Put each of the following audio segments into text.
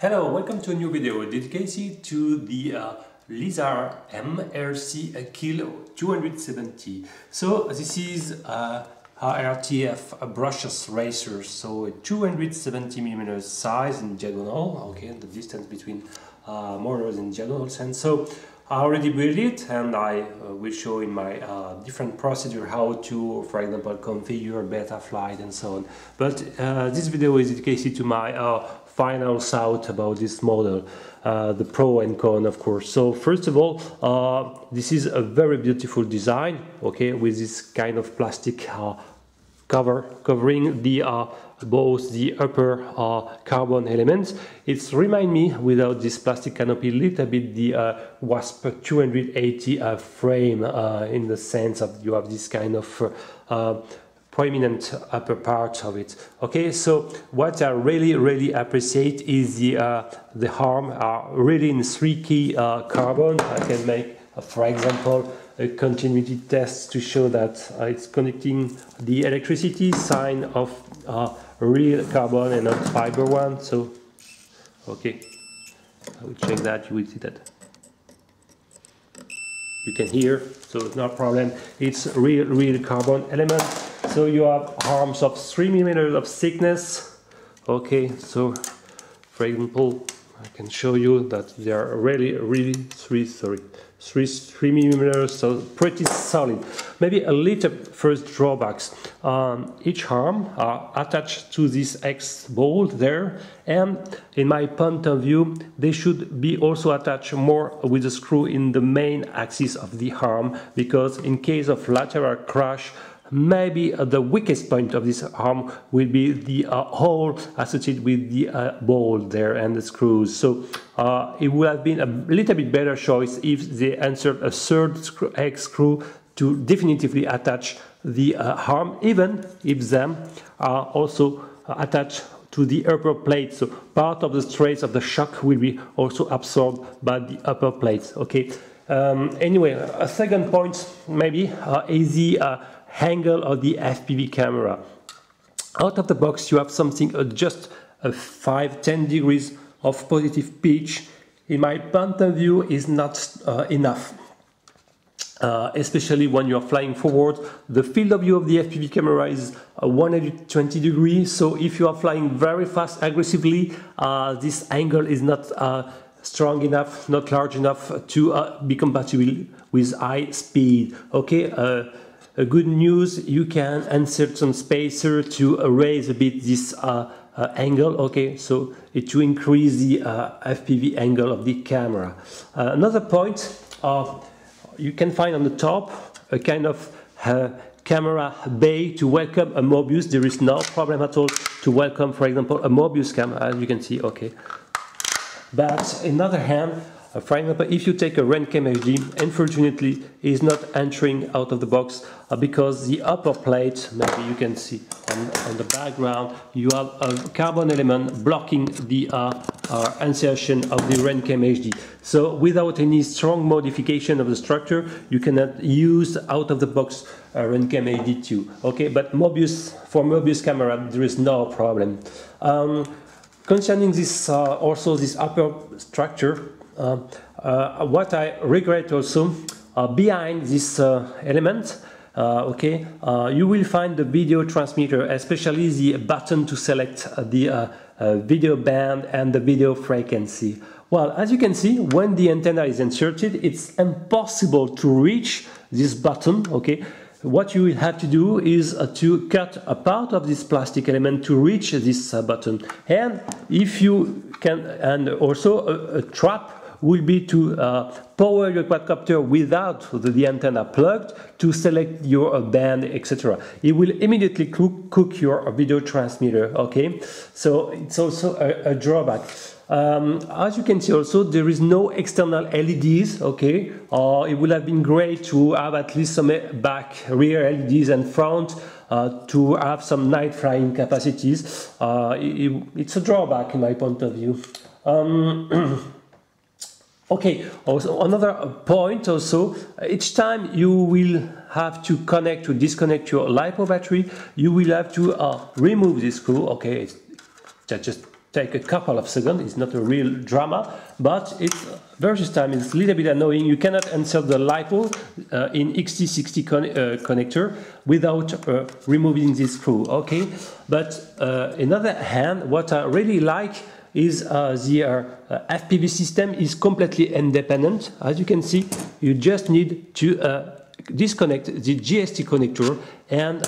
Hello, welcome to a new video dedicated to the LisamRC Keel270. So this is RTF brushless racer, so a 270mm size in diagonal, okay, the distance between motors in diagonal sense. So I already built it, and I will show in my different procedure how to, for example, configure beta flight and so on. But this video is dedicated to my final thought about this model, the pro and con, of course. So first of all, this is a very beautiful design, okay, with this kind of plastic covering the both the upper carbon elements. It reminds me, without this plastic canopy, a little bit the Wasp 280 frame, in the sense of you have this kind of prominent upper part of it. Okay, so what I really appreciate is the arm are really in 3 key carbon. I can make, for example, a continuity test to show that it's connecting the electricity sign of real carbon and not fiber one. So, okay, I will check that. You will see that. You can hear, so no problem. It's real carbon element. So you have arms of 3mm of thickness. Okay, so for example, I can show you that they are really 3mm, so pretty solid. Maybe a little first drawbacks. Each arm are attached to this X bolt there, and in my point of view, they should be also attached more with a screw in the main axis of the arm, because in case of lateral crash, maybe the weakest point of this arm will be the hole associated with the bolt there and the screws. So it would have been a little bit better choice if they insert a third X screw to definitively attach the arm, even if them are also attached to the upper plate. So part of the stress of the shock will be also absorbed by the upper plates. Okay. Anyway, a second point maybe is the angle of the FPV camera. Out of the box you have something just 5-10 degrees of positive pitch. In my point of view is not enough, especially when you are flying forward. The field of view of the FPV camera is 120 degrees, so if you are flying very fast aggressively, this angle is not strong enough, not large enough to be compatible with high speed. Okay. Good news, you can insert some spacer to raise a bit this angle, okay, so to increase the FPV angle of the camera. Another point, you can find on the top a kind of camera bay to welcome a Mobius. There is no problem at all to welcome, for example, a Mobius camera, as you can see, okay. But on the other hand, for example, if you take a RenCam HD, unfortunately, is not entering out of the box because the upper plate, maybe you can see on the background, you have a carbon element blocking the insertion of the RenCam HD. So without any strong modification of the structure, you cannot use out of the box RenCam HD 2. Okay, but Mobius, for Mobius camera, there is no problem. Concerning this, also this upper structure, what I regret also, behind this element, okay, you will find the video transmitter, especially the button to select the video band and the video frequency. Well, as you can see, when the antenna is inserted, it's impossible to reach this button, okay. What you will have to do is to cut a part of this plastic element to reach this button. And if you can, and also a trap will be to power your quadcopter without the antenna plugged to select your band, etc. It will immediately cook your video transmitter, okay? So it's also a drawback. As you can see also, there is no external LEDs, okay? It would have been great to have at least some back rear LEDs and front to have some night flying capacities. It's a drawback in my point of view. Okay, also another point also, each time you will have to connect to disconnect your LiPo battery, you will have to remove this screw, okay, just take a couple of seconds. It's not a real drama, but it's versus time. It's a little bit annoying. You cannot insert the LiPo in XT60 connector without removing this screw. Okay, but on the other hand, what I really like is the FPV system is completely independent. As you can see, you just need to disconnect the GST connector and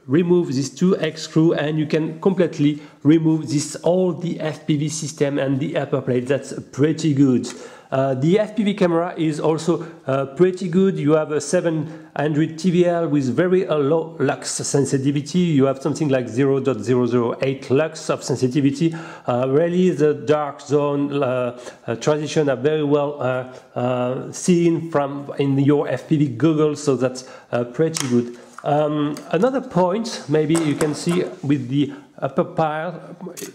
remove this 2X screw, and you can completely remove this all the FPV system and the upper plate. That's pretty good. The FPV camera is also pretty good. You have a 700 TVL with very low lux sensitivity. You have something like 0.008 lux of sensitivity. Really, the dark zone transition are very well seen from in your FPV goggles, so that's pretty good. Another point, maybe you can see with the upper part,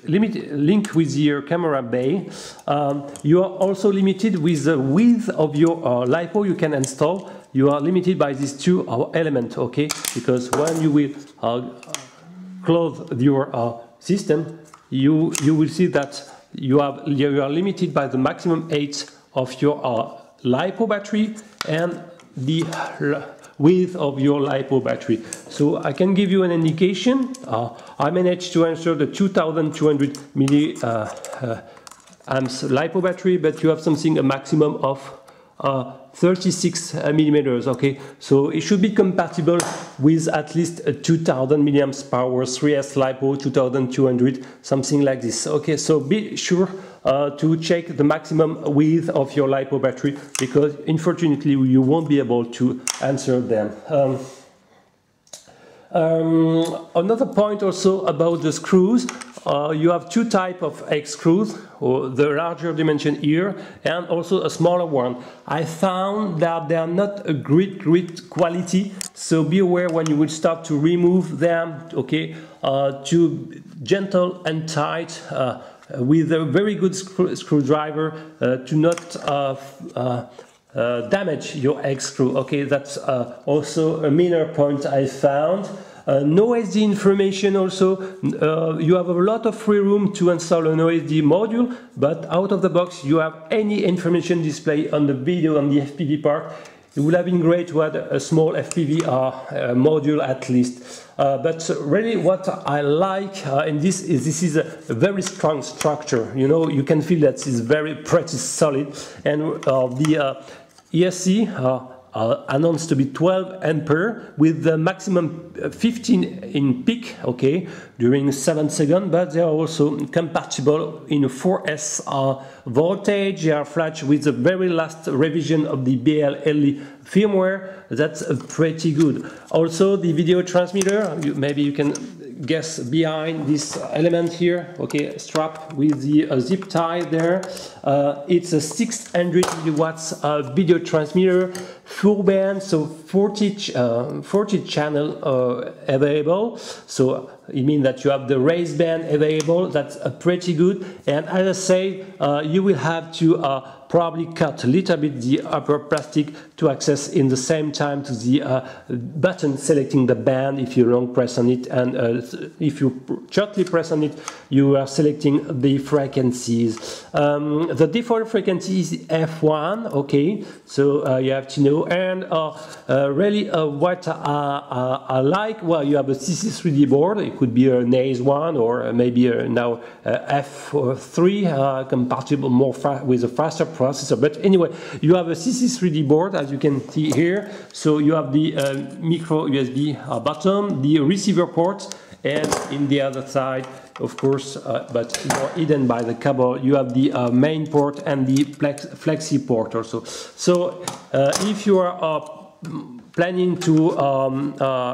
link with your camera bay, you are also limited with the width of your LiPo you can install. You are limited by these two elements, okay? Because when you will close your system, you will see that you are limited by the maximum height of your LiPo battery and the width of your LiPo battery. So I can give you an indication. I managed to answer the 2200 milliamps LiPo battery, but you have something a maximum of 36 millimeters. Okay, so it should be compatible with at least a 2000 milliamps power 3S LiPo 2200, something like this. Okay, so be sure to check the maximum width of your LiPo battery, because unfortunately you won't be able to answer them. Another point also about the screws, you have two types of X screws, or the larger dimension here and also a smaller one. I found that they are not a great quality, so be aware when you will start to remove them, okay, to gentle and tight with a very good screwdriver to not damage your X screw. Okay, that's also a minor point I found. No SD information also. You have a lot of free room to install an OSD module, but out of the box you have any information display on the video on the FPV part. It would have been great to add a small FPV module at least. But really what I like in this is a very strong structure. You know, you can feel that it's very pretty solid, and the ESC announced to be 12 ampere with the maximum 15 in peak, okay, during 7 seconds, but they are also compatible in 4S voltage. They are flash with the very last revision of the BLLE firmware. That's pretty good. Also the video transmitter, maybe you can guess behind this element here, okay, strap with the zip tie there. It's a 600 milliwatts video transmitter, full band, so 40 channel available. So it means that you have the raised band available. That's pretty good. And as I say, you will have to probably cut a little bit the upper plastic to access in the same time to the button selecting the band if you long press on it, and if you gently press on it you are selecting the frequencies. The default frequency is F1, okay, so you have to know. And really what I like, well, you have a CC3D board. It could be an ACE1 or maybe now F3 compatible more with a faster processor. But anyway, you have a CC3D board as you can see here. So you have the micro USB button, the receiver port, and in the other side, of course, but more hidden by the cable, you have the main port and the flexi port also. So if you are planning to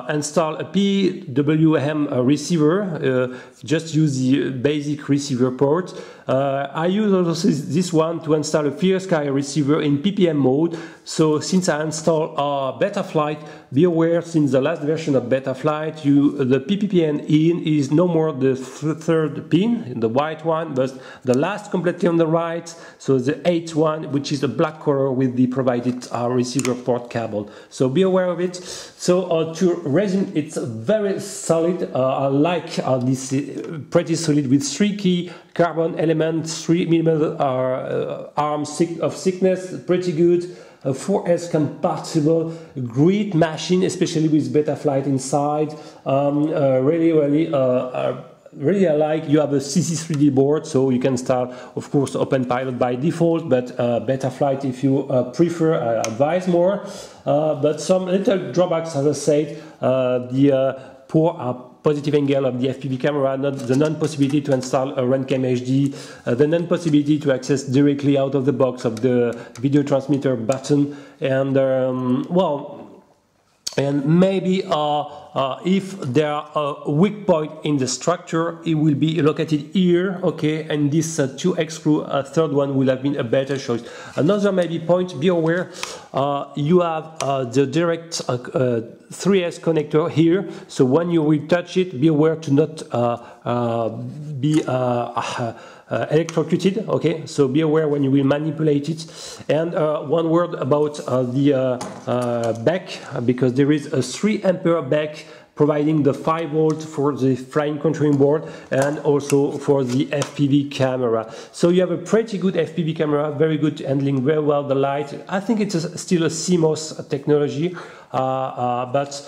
install a PWM receiver, just use the basic receiver port. I use also this one to install a clear sky receiver in PPM mode. So since I install Betaflight, be aware since the last version of Betaflight, the PPPN in is no more the third pin, the white one, but the last completely on the right. So the 8th one, which is the black color with the provided receiver port cable. So be aware of it. So to resume, it's very solid. I like this pretty solid with 3 key carbon elements, 3mm arm of thickness, pretty good. 4S compatible, great machine, especially with Betaflight inside. Really I like. You have a CC3D board, so you can install, of course, OpenPilot by default, but Betaflight if you prefer, I advise more. But some little drawbacks, as I said, the poor positive angle of the FPV camera, the non-possibility to install a RunCam HD, the non-possibility to access directly out of the box of the video transmitter button, and and maybe if there are a weak point in the structure, it will be located here, okay, and this 2X screw, third one, will have been a better choice. Another maybe point, be aware, you have the direct 3S connector here, so when you will touch it, be aware to not be electrocuted, okay, so be aware when you will manipulate it. And one word about the back, because there is a 3 ampere back providing the 5 volt for the flying controlling board and also for the FPV camera. So you have a pretty good FPV camera, very good, handling very well the light. I think it's still a CMOS technology, but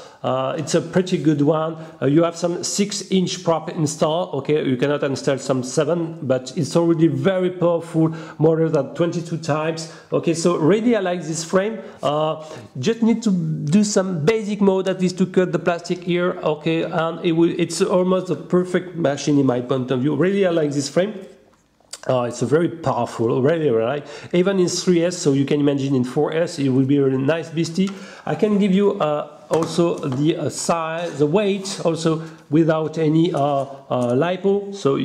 it's a pretty good one. You have some 6-inch prop installed, okay, you cannot install some 7, but it's already very powerful, more than 22 times, okay, so really I like this frame. Just need to do some basic mode, at least to cut the plastic here, okay, and it's almost a perfect machine in my point of view. Really I like this frame. It's a very powerful, really, right? Even in 3S, so you can imagine in 4S, it will be a really nice beastie. I can give you also the size, the weight, also without any LiPo. So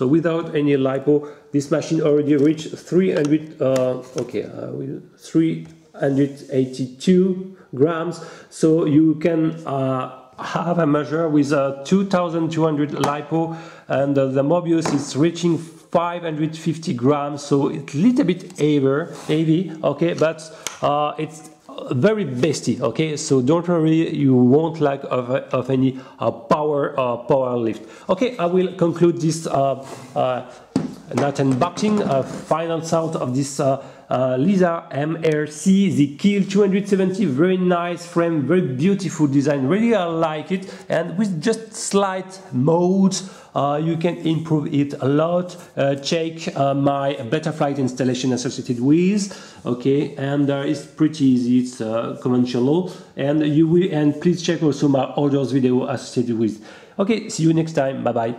without any LiPo, this machine already reached 382 grams. So you can have a measure with 2,200 LiPo, and the Mobius is reaching 550 grams, so it's a little bit heavy, okay, but it's very beastie, okay, so don't worry, you won't lack of any power lift. Okay, I will conclude this not unboxing, final sound of this LisamRC, the Keel270, very nice frame, very beautiful design, really I like it, and with just slight modes you can improve it a lot. Check my Betaflight installation associated with, okay, and it's pretty easy, it's conventional, and please check also my others video associated with. Okay, see you next time, bye bye.